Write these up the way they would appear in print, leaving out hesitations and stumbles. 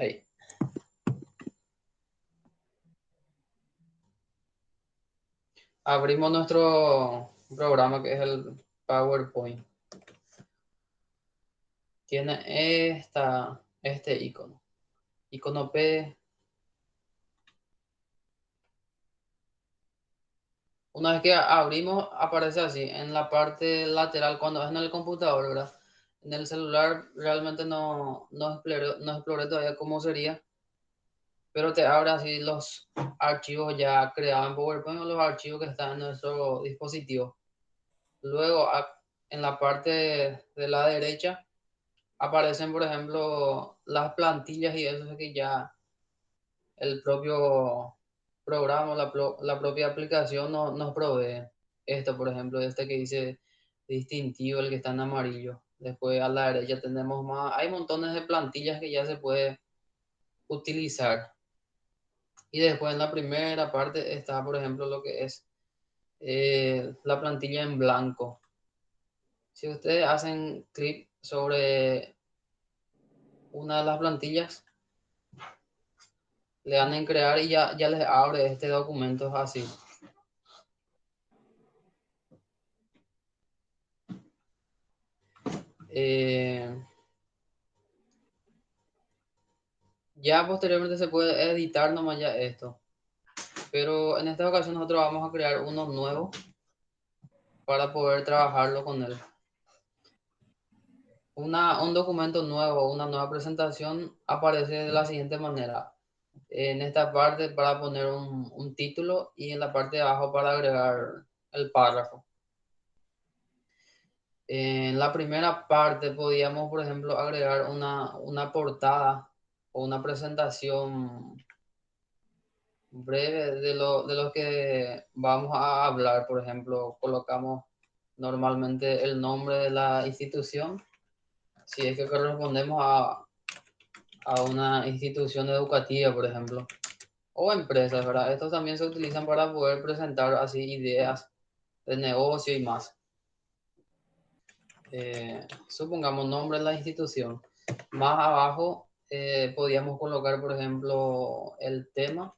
Ahí. Abrimos nuestro programa que es el PowerPoint. Tiene este icono. Icono P. Una vez que abrimos, aparece así. En la parte lateral, cuando es en el computador, ¿verdad? En el celular realmente no exploré todavía cómo sería, pero te abre así los archivos ya creados en PowerPoint o los archivos que están en nuestro dispositivo. Luego, en la parte de la derecha, aparecen, por ejemplo, las plantillas y eso es que ya el propio programa, la propia aplicación nos provee. Esto, por ejemplo, este que dice distintivo, el que está en amarillo. Después a la derecha tenemos más, hay montones de plantillas que ya se puede utilizar. Y después en la primera parte está, por ejemplo, lo que es la plantilla en blanco. Si ustedes hacen clic sobre una de las plantillas, le dan en crear y ya les abre este documento así. Eh, ya posteriormente se puede editar nomás ya esto. Pero en esta ocasión nosotros vamos a crear uno nuevo para poder trabajarlo con él. Un documento nuevo, una nueva presentación aparece de la siguiente manera. En esta parte para poner un título y en la parte de abajo para agregar el párrafo. En la primera parte podíamos, por ejemplo, agregar una portada o una presentación breve de lo que vamos a hablar. Por ejemplo, colocamos normalmente el nombre de la institución, si es que correspondemos a una institución educativa, por ejemplo, o empresas, ¿verdad? Estos también se utilizan para poder presentar así ideas de negocio y más. Supongamos nombre de la institución. Más abajo podíamos colocar, por ejemplo, el tema.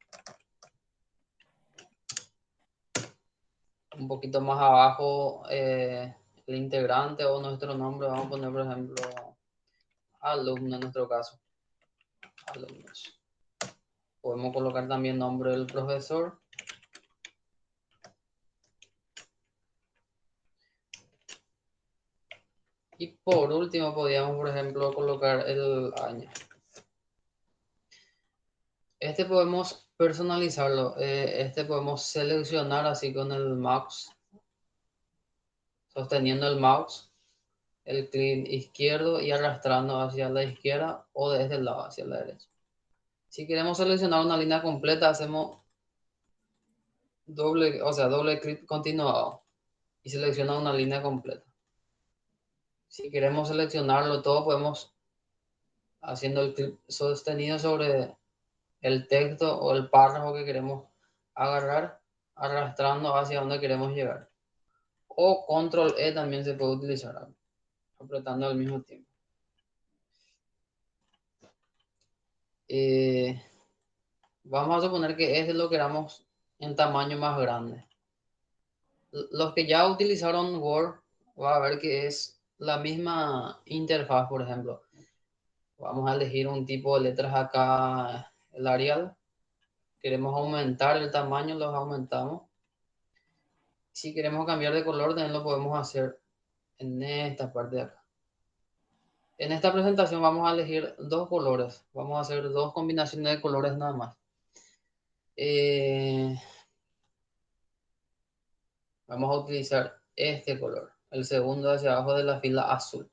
Un poquito más abajo, el integrante o nuestro nombre. Vamos a poner, por ejemplo, alumno en nuestro caso. Alumnos. Podemos colocar también nombre del profesor. Y por último, podríamos, por ejemplo, colocar el año. Este podemos personalizarlo. Este podemos seleccionar así con el mouse, sosteniendo el mouse, el clic izquierdo y arrastrando hacia la izquierda o de este lado hacia la derecha. Si queremos seleccionar una línea completa, hacemos doble clic continuado y selecciona una línea completa. Si queremos seleccionarlo todo, podemos haciendo el clic sostenido sobre el texto o el párrafo que queremos agarrar, arrastrando hacia donde queremos llegar. O control E también se puede utilizar, apretando al mismo tiempo. Eh, Vamos a suponer que este lo queramos en tamaño más grande. Los que ya utilizaron Word, va a ver que es la misma interfaz, por ejemplo. Vamos a elegir un tipo de letras acá, el Arial. Queremos aumentar el tamaño, los aumentamos. Si queremos cambiar de color, también lo podemos hacer en esta parte de acá. En esta presentación vamos a elegir dos colores. Vamos a hacer dos combinaciones de colores nada más. Eh, Vamos a utilizar este color. El segundo hacia abajo de la fila azul.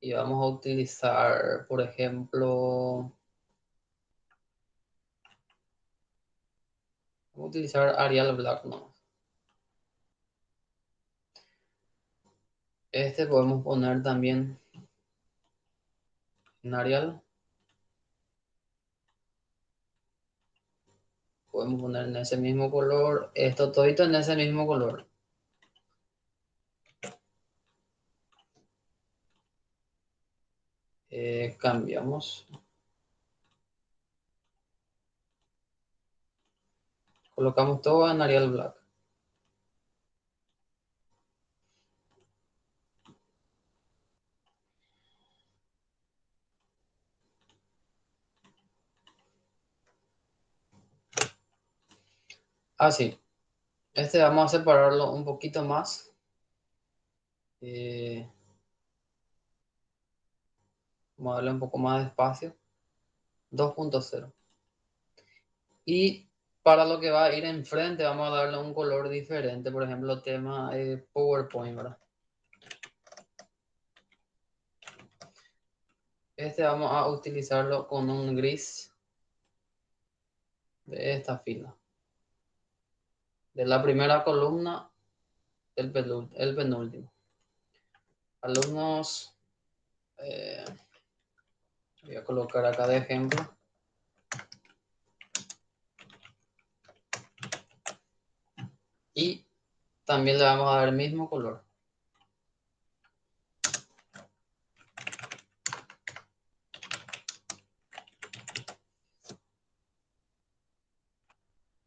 Y vamos a utilizar, por ejemplo, vamos a utilizar Arial Black, ¿no? Este podemos poner también en Arial. Podemos poner en ese mismo color. Esto todito en ese mismo color. Cambiamos. Colocamos todo en Arial Black. Así. Este vamos a separarlo un poquito más. Eh, Vamos a darle un poco más de espacio. 2.0. Y para lo que va a ir enfrente, vamos a darle un color diferente. Por ejemplo, tema PowerPoint, ¿verdad? Este vamos a utilizarlo con un gris de esta fila. De la primera columna, el penúltimo. Alumnos, eh, voy a colocar acá de ejemplo. Y también le vamos a dar el mismo color.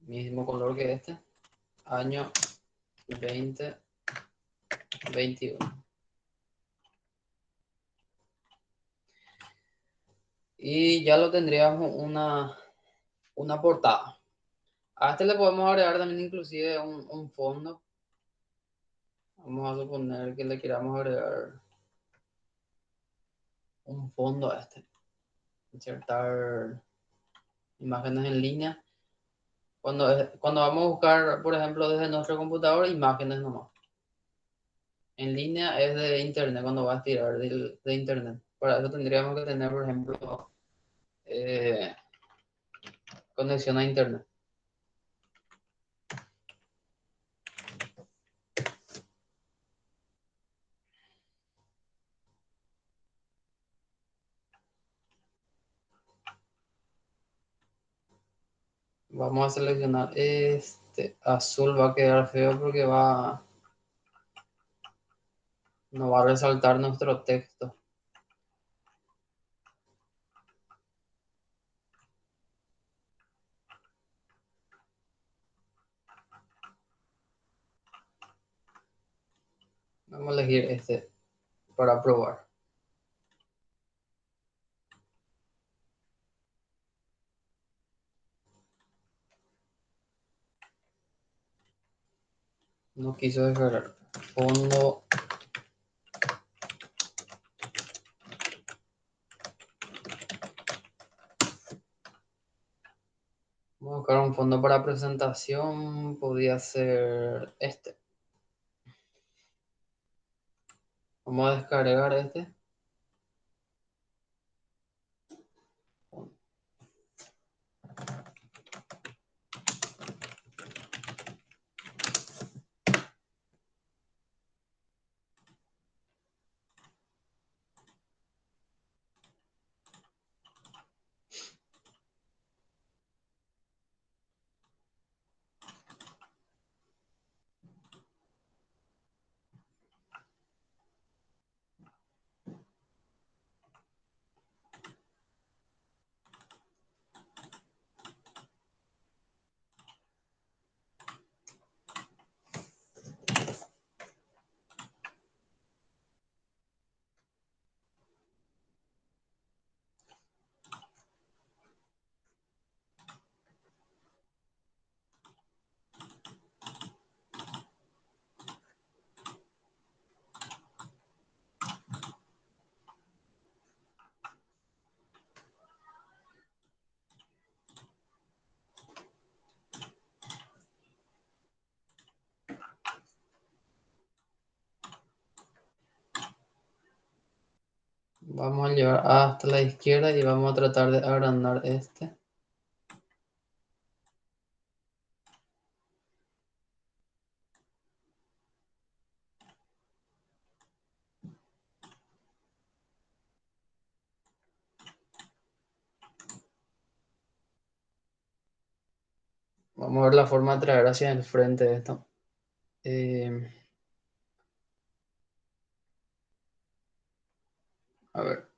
Mismo color que este. Año 2021. Y ya lo tendríamos una portada. A este le podemos agregar también inclusive un fondo. Vamos a suponer que le queramos agregar un fondo a este. Insertar imágenes en línea. Cuando vamos a buscar, por ejemplo, desde nuestro computador, imágenes nomás. En línea es de internet, cuando vas a tirar de internet. Para eso tendríamos que tener, por ejemplo, eh, conexión a internet. Vamos a seleccionar este azul, va a quedar feo porque no va a resaltar nuestro texto. Vamos a elegir este para probar. No quiso descargar. Fondo. Vamos a buscar un fondo para presentación. Podría ser este. Vamos a descargar este. Vamos a llevar hasta la izquierda y vamos a tratar de agrandar este. Vamos a ver la forma de traer hacia el frente esto. Eh, a ver.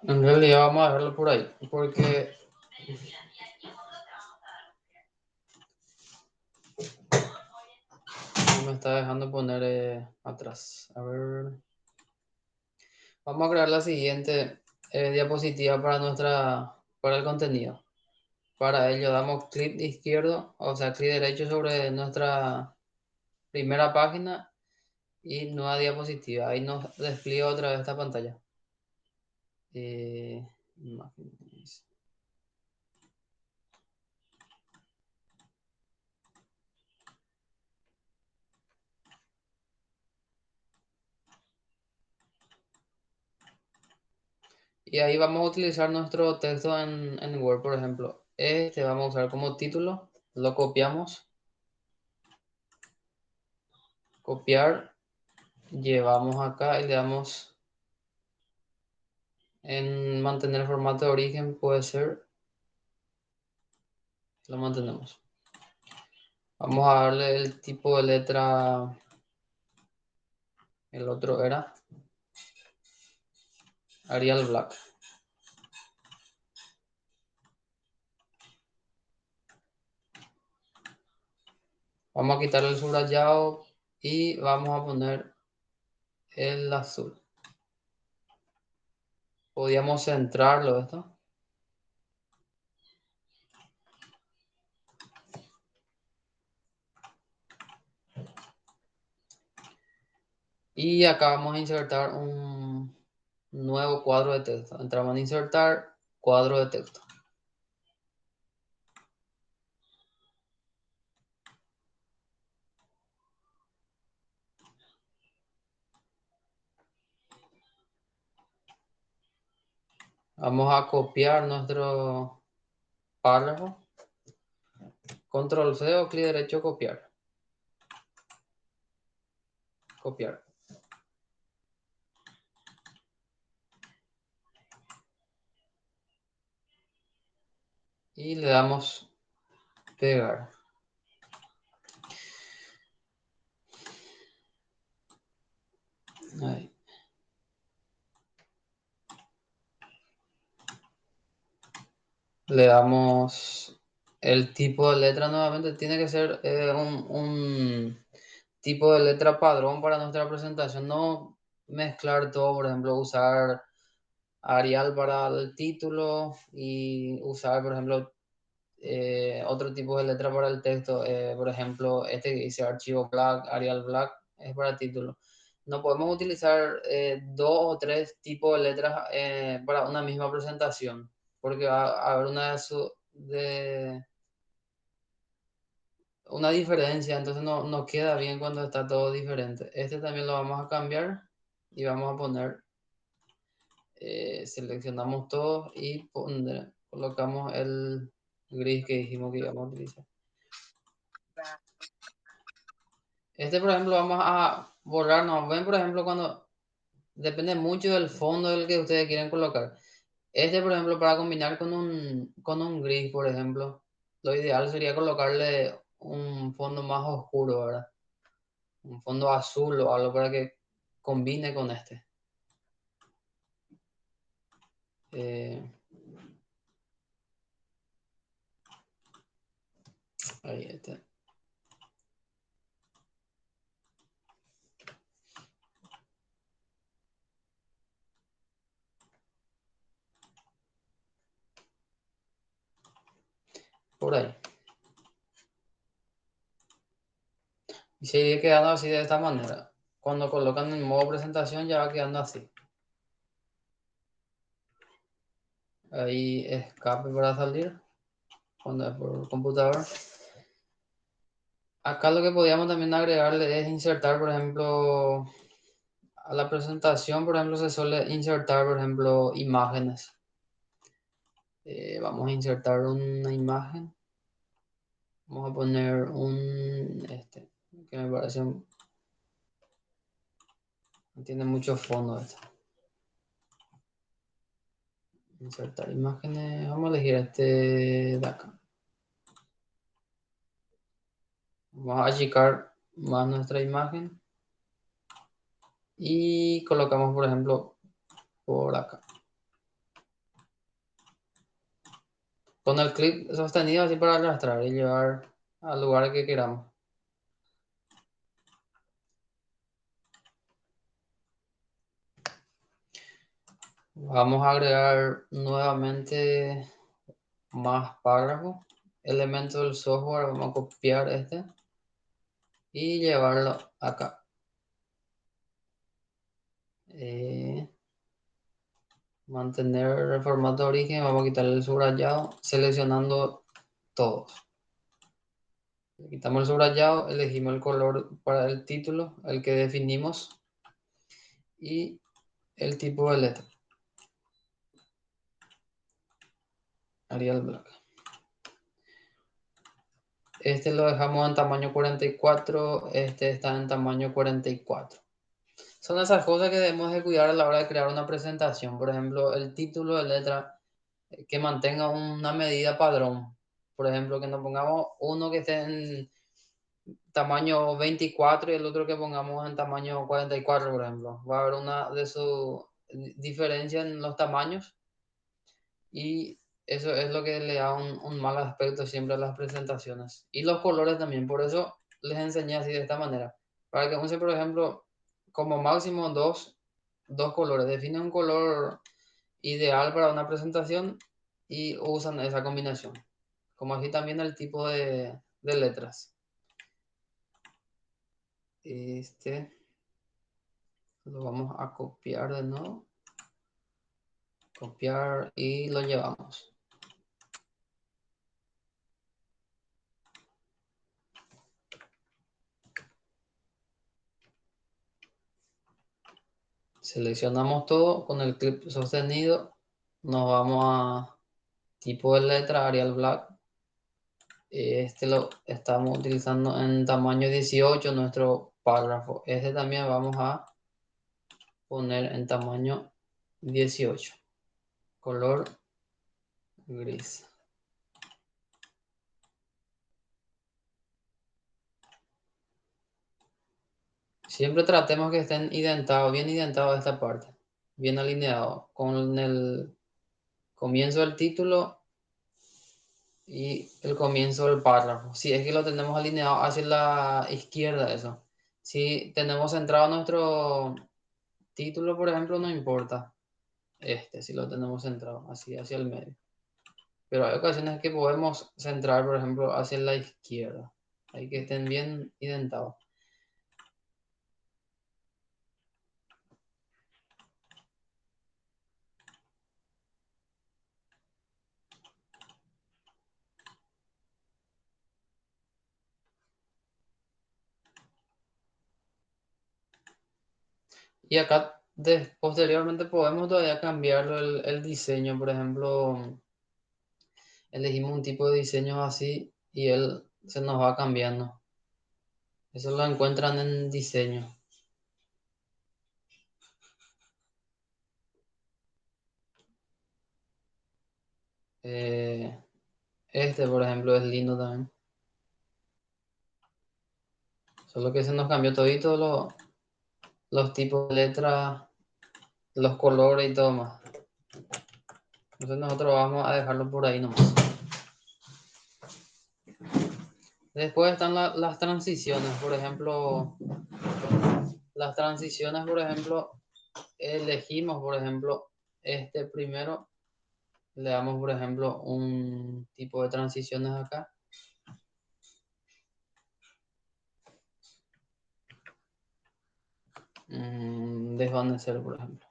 En realidad vamos a verlo por ahí, porque no me está dejando poner atrás. A ver, vamos a crear la siguiente diapositiva para el contenido. Para ello damos clic izquierdo, o sea, clic derecho sobre nuestra primera página y nueva diapositiva. Ahí nos despliega otra vez esta pantalla. Imágenes. Y ahí vamos a utilizar nuestro texto en Word, por ejemplo. Este vamos a usar como título, lo copiamos, copiar, llevamos acá y le damos en mantener formato de origen, puede ser, lo mantenemos. Vamos a darle el tipo de letra, el otro era Arial Black. Vamos a quitar el subrayado y vamos a poner el azul. Podríamos centrarlo esto. Y acá vamos a insertar un nuevo cuadro de texto. Entramos en insertar cuadro de texto. Vamos a copiar nuestro párrafo. Control C o clic derecho, copiar. Copiar. Y le damos pegar. Ahí. Le damos el tipo de letra nuevamente. Tiene que ser un tipo de letra padrón para nuestra presentación. No mezclar todo, por ejemplo, usar Arial para el título y usar, por ejemplo, otro tipo de letra para el texto. Por ejemplo, este que dice archivo Black, Arial Black, es para título. No podemos utilizar dos o tres tipos de letras para una misma presentación, porque va a haber una diferencia, entonces no queda bien cuando está todo diferente. Este también lo vamos a cambiar y vamos a poner, seleccionamos todo y colocamos el gris que dijimos que íbamos a utilizar. Este, por ejemplo, vamos a borrarnos. Ven, por ejemplo, cuando depende mucho del fondo del que ustedes quieren colocar. Este, por ejemplo, para combinar con un gris, por ejemplo, lo ideal sería colocarle un fondo más oscuro, ¿verdad? Un fondo azul o algo para que combine con este. Eh, ahí este. Por ahí. Y sigue quedando así de esta manera. Cuando colocan en modo presentación ya va quedando así. Ahí escape para salir. Cuando es por computador. Acá lo que podríamos también agregarle es insertar, por ejemplo, a la presentación, por ejemplo, se suele insertar, por ejemplo, imágenes. Vamos a insertar una imagen. Vamos a poner que me parece, tiene mucho fondo esto. Insertar imágenes. Vamos a elegir este de acá. Vamos a achicar más nuestra imagen. Y colocamos, por ejemplo, por acá. Con el clip sostenido así para arrastrar y llevar al lugar que queramos. Vamos a agregar nuevamente más párrafos. Elemento del software, vamos a copiar este y llevarlo acá. Eh, Mantener el formato de origen, vamos a quitar el subrayado seleccionando todos. Quitamos el subrayado, elegimos el color para el título, el que definimos y el tipo de letra, Arial Black. Este lo dejamos en tamaño 44, este está en tamaño 44. Son esas cosas que debemos de cuidar a la hora de crear una presentación. Por ejemplo, el título de letra que mantenga una medida padrón. Por ejemplo, que nos pongamos uno que esté en tamaño 24 y el otro que pongamos en tamaño 44, por ejemplo. Va a haber una de su diferencia en los tamaños y eso es lo que le da un mal aspecto siempre a las presentaciones. Y los colores también, por eso les enseñé así de esta manera. Para que use, por ejemplo, como máximo dos colores. Define un color ideal para una presentación y usan esa combinación. Como así también el tipo de letras. Este lo vamos a copiar de nuevo. Copiar y lo llevamos. Seleccionamos todo con el clip sostenido. Nos vamos a tipo de letra, Arial Black. Este lo estamos utilizando en tamaño 18, nuestro párrafo. Este también vamos a poner en tamaño 18. Color gris. Siempre tratemos que estén indentados, bien indentados esta parte. Bien alineado con el comienzo del título y el comienzo del párrafo. Si es que lo tenemos alineado hacia la izquierda, eso. Si tenemos centrado nuestro título, por ejemplo, no importa. Si lo tenemos centrado, así hacia el medio. Pero hay ocasiones que podemos centrar, por ejemplo, hacia la izquierda. Hay que estén bien indentados. Y acá posteriormente podemos todavía cambiar el diseño. Por ejemplo, elegimos un tipo de diseño así y él se nos va cambiando. Eso lo encuentran en diseño. Eh, por ejemplo, es lindo también. Solo que se nos cambió todito los tipos de letras, los colores y todo más. Entonces nosotros vamos a dejarlo por ahí nomás. Después están las transiciones. Por ejemplo, las transiciones, por ejemplo, elegimos, por ejemplo, este primero. Le damos, por ejemplo, un tipo de transiciones acá. Desvanecer, por ejemplo.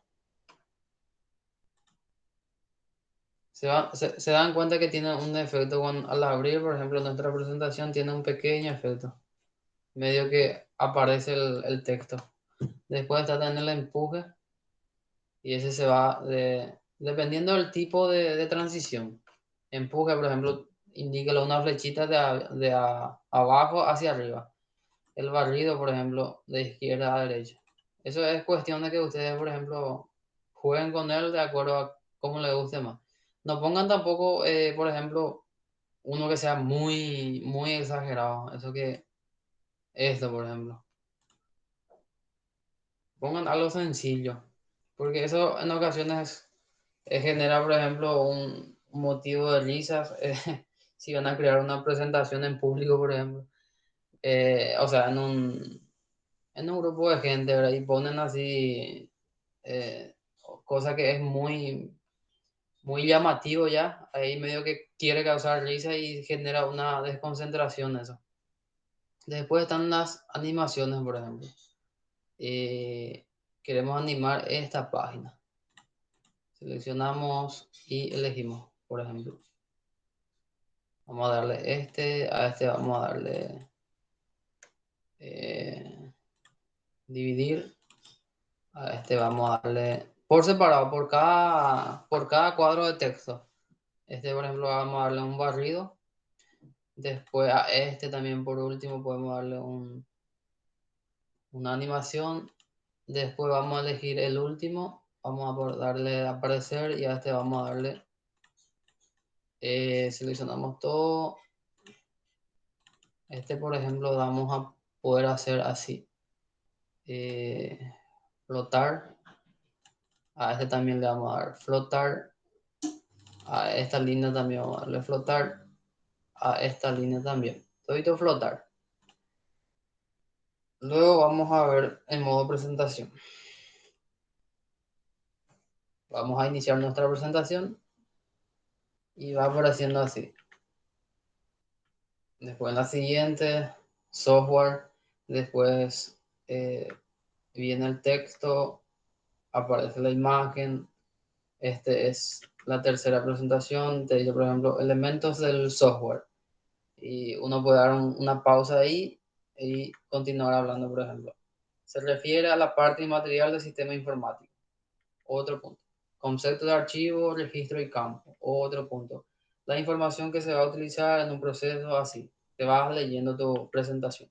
Se dan cuenta que tiene un efecto al abrir, por ejemplo, nuestra presentación tiene un pequeño efecto. Medio que aparece el texto. Después está en el empuje y ese se va dependiendo del tipo de transición. Empuje, por ejemplo, indica una flechita abajo hacia arriba. El barrido, por ejemplo, de izquierda a derecha. Eso es cuestión de que ustedes, por ejemplo, jueguen con él de acuerdo a cómo les guste más. No pongan tampoco, por ejemplo, uno que sea muy, muy exagerado. Eso que, esto, por ejemplo. Pongan algo sencillo. Porque eso en ocasiones genera, por ejemplo, un motivo de risas, si van a crear una presentación en público, por ejemplo, o sea, en un grupo de gente, ¿verdad? Y ponen así eh, cosa que es muy llamativo ya, ahí medio que quiere causar risa y genera una desconcentración eso. Después están las animaciones, por ejemplo. Queremos animar esta página. Seleccionamos y elegimos, por ejemplo. Vamos a darle a este vamos a darle eh, dividir, a este vamos a darle por separado, por cada cuadro de texto. Este, por ejemplo, vamos a darle un barrido. Después a este también, por último, podemos darle una animación. Después vamos a elegir el último. Vamos a darle aparecer y a este vamos a darle, seleccionamos todo. Este, por ejemplo, vamos a poder hacer así. eh, Flotar. A este también le vamos a dar flotar. A esta línea también vamos a darle flotar. A esta línea también. Todito flotar. Luego vamos a ver el modo presentación. Vamos a iniciar nuestra presentación y va apareciendo así. Después en la siguiente, software. Después eh, viene el texto, aparece la imagen. Este es la tercera presentación. Te dice, por ejemplo, elementos del software. Y uno puede dar una pausa ahí y continuar hablando, por ejemplo. Se refiere a la parte inmaterial del sistema informático. Otro punto. Concepto de archivo, registro y campo. Otro punto. La información que se va a utilizar en un proceso así. Te vas leyendo tu presentación.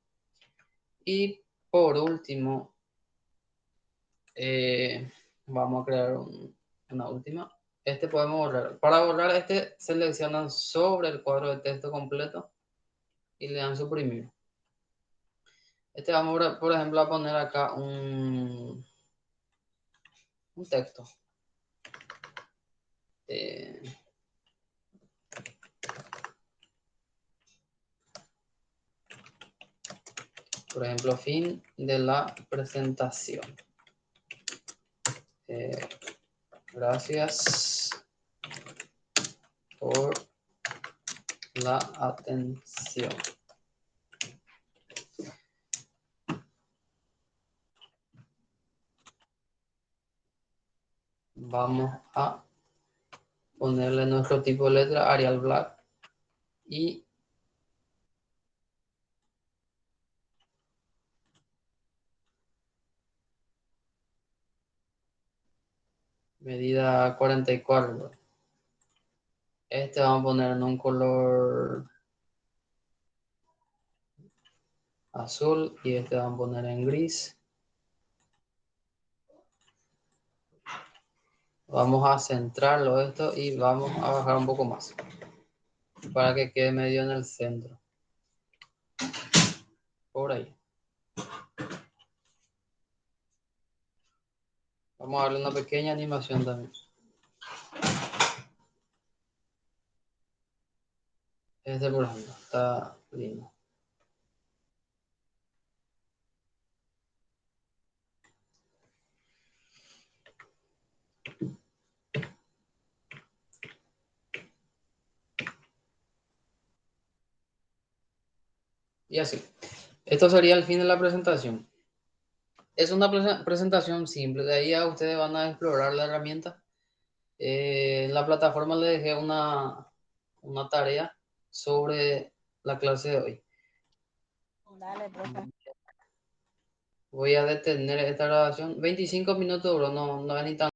Y por último, vamos a crear una última. Este podemos borrar. Para borrar este, seleccionan sobre el cuadro de texto completo y le dan suprimir. Este vamos, por ejemplo, a poner acá un texto. Eh, por ejemplo, fin de la presentación. Eh, Gracias por la atención. Vamos a ponerle nuestro tipo de letra, Arial Black, y medida 44. Este vamos a poner en un color azul y este vamos a poner en gris. Vamos a centrarlo esto y vamos a bajar un poco más para que quede medio en el centro. Por ahí. Vamos a darle una pequeña animación también. Este, por ejemplo, está lindo. Y así. Esto sería el fin de la presentación. Es una presentación simple. De ahí a ustedes van a explorar la herramienta. En la plataforma les dejé una tarea sobre la clase de hoy. Dale, profe. Voy a detener esta grabación. 25 minutos, bro. No, no es ni tan